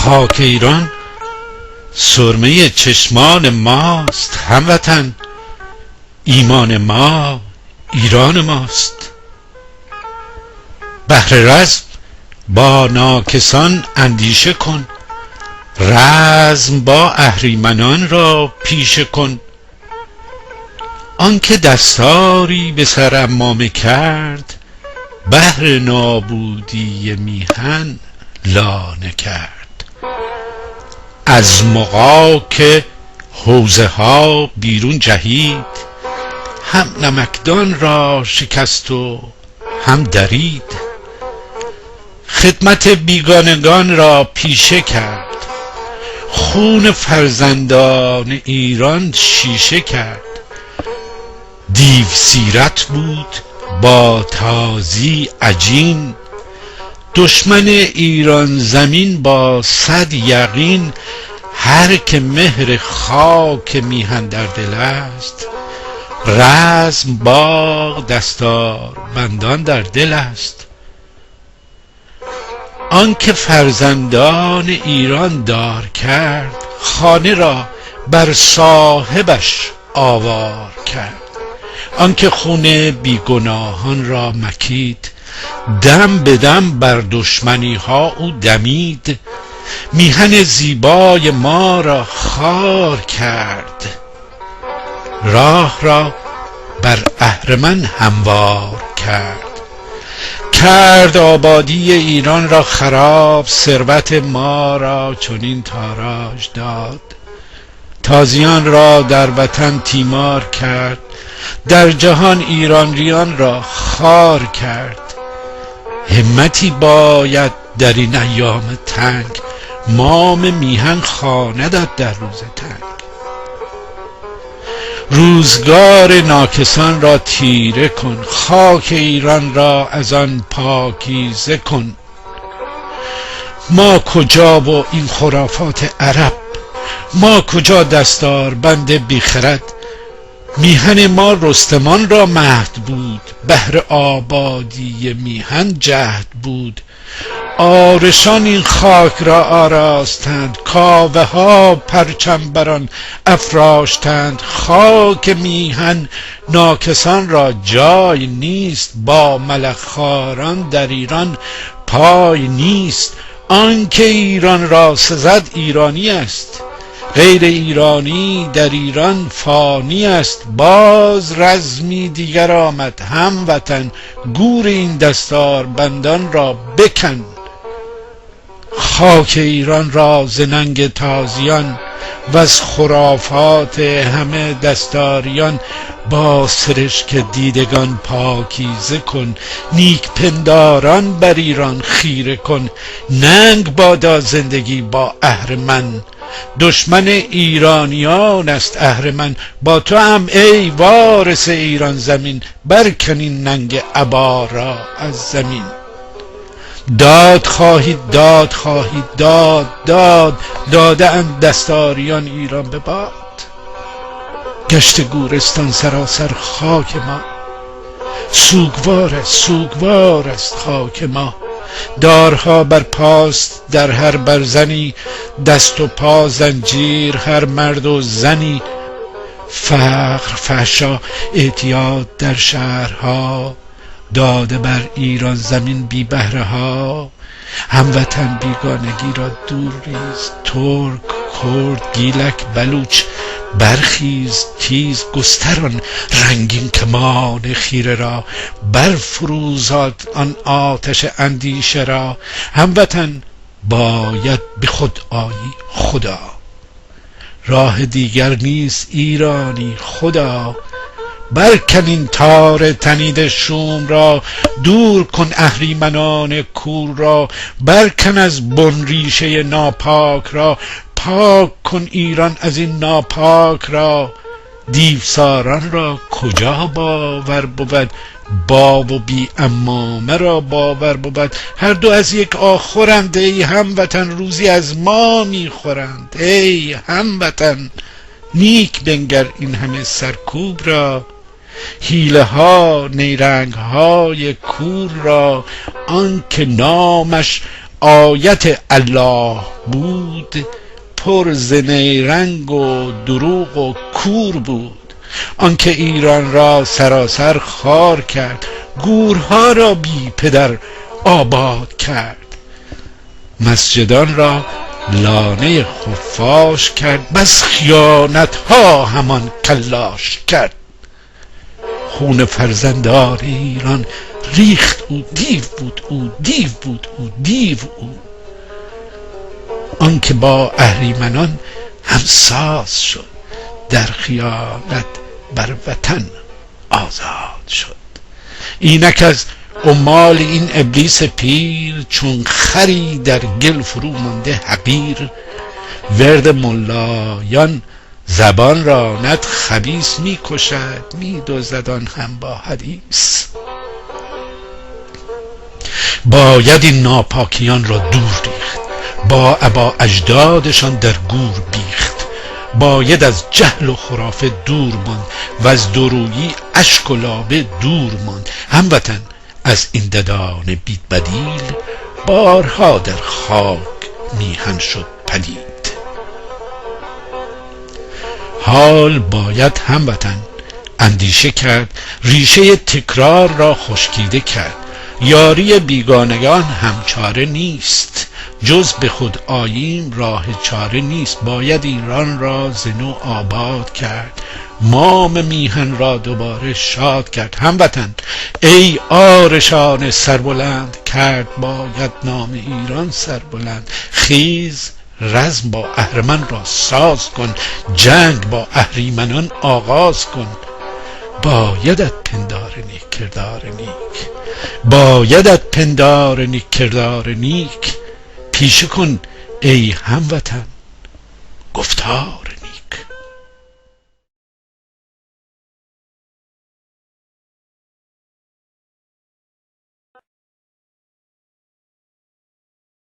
خاک ایران سرمه چشمان ماست، هموطن ایمان ما ایران ماست. بهر رزم با ناکسان اندیشه کن، رزم با اهريمنان را پیشه کن. آنکه دستاری بسرعمامه کرد، بهر نابودی ميهن لانه کرد. ازمغاک حوزه ها بیرون جهيد، هم نمکدان را شکست و هم دريد. خدمت بيگانگان را پيشه کرد، خون فرزندان ایران شیشه کرد. دیو سیرت بود با تازی عجین، دشمن ایران زمین با 100 یقین. هر که مهر خاک میهن در دل است، رزم با دستار بندان در دل است. آنکه فرزندان ایران دار کرد، خانه را بر صاحبش آوار کرد. آنکه خون بیگناهان را مکید، دم به دم بر دشمنی ها او دمید. میهن زیبای ما را خار کرد، راه را بر اهرمن هموار کرد. آبادی ایران را خراب، ثروت ما را چنین تاراج داد. تازیان را در وطن تیمار کرد، در جهان ایرانیان را خوار کرد. همتی باید در این ایام تنگ، مام میهن خواندد در روز تنگ. روزگار ناکسان را تیره کن، خاک ایران را از آن پاکیزه کن. ما کجا و این خرافات عرب، ما کجا دستار بند بیخرد. میهن ما رستمان را مهد بود، بهر آبادی میهن جهد بود. آرشان این خاک را آراستند، کاوه ها پرچم بران افراشتند. خاک میهن ناکسان را جای نیست، با ملخخواران در ایران پای نیست. آنکه ایران را سزد ایرانی است، غیر ایرانی در ایران فانی است. باز رزمی دیگر آمد هموطن، گور این دستار بندان را بکن. خاک ایران را ز ننگ تازیان، و از خرافات همه دستاریان. با سرشک دیدگان پاکیزه کن، نیک پنداران بر ایران خیره کن. ننگ بادا زندگی با اهرمن، دشمن ایرانیان است اهرمن. با تو هم ای وارث ایران زمین، برکن این ننگ ابا را از زمین. داد خواهید داد خواهید داد داده اند دستاریان ایران به باد. گشت گورستان سراسر خاک ما، سوگوار است خاک ما. دارها بر پاست در هر برزنی، دست و پا زنجیر هر مرد و زنی. فقر فحشا اعتیاد در شهرها، داده بر ایران زمین بی بهره ها. هموطن بیگانگی را دور ریز، ترک کرد گیلک بلوچ برخیز تیز. گستران رنگین کمان خیره را، برفروزاد آن آتش اندیشه را. هموطن باید به خود آیی خدا، راه دیگر نیست ایرانی خدا. برکن این تار تنیده شوم را، دور کن اهریمنان کور را. برکن از بن ریشه ناپاک را، پاک کن ایران از این ناپاک را. دیوساران را کجا باور بود، باب و بی عمامه را باور بود. هر دو از یک آخرند ای هموطن، روزی از ما میخورند ای هموطن. نیک بنگر این همه سرکوب را، حیله ها نیرنگ های کور را. آنکه نامش آیت الله بود، پر ز نیرنگ و دروغ و کور بود. آنکه ایران را سراسر خار کرد، گورها را بی پدر آباد کرد. مسجدان را لانه خفاش کرد، بس خیانت ها همان کلاش کرد. خون فرزندان ایران ریخت او، دیو بود او، دیو بود او، دیو او. آنکه با اهریمنان همساز شد، در خیانت بر وطن آزاد شد. اینک از عمال این ابلیس پیر، چون خری در گل فرو مانده حقیر. ورد ملایان زبان رانت خبیث، می کشد می دزدد آن هم با حدیث. باید این ناپاکیان را دور ریخت، با ابا اجدادشان در گور بیخت. باید از جهل و خرافه دور ماند، و از دورویی اشک و لابه دور ماند. هموطن از این ددان بید بدیل، بارها در خاک میهن شد پلید. حال باید هموطن اندیشه کرد، ریشه تکرار را خشکیده کرد. یاری بیگانگان هم چاره نیست، جز به خود آییم راه چاره نیست. باید ایران را ز نو آباد کرد، مام میهن را دوباره شاد کرد. هموطن ای آرشان سربلند، کرد باید نام ایران سربلند. خیز رزم با اهرمن را ساز کن، جنگ با اهریمنان آغاز کن. بایدت پندار نیک کردار نیک، بایدت پندار نیک کردار نیک. پیشه کن ای هموطن گفتار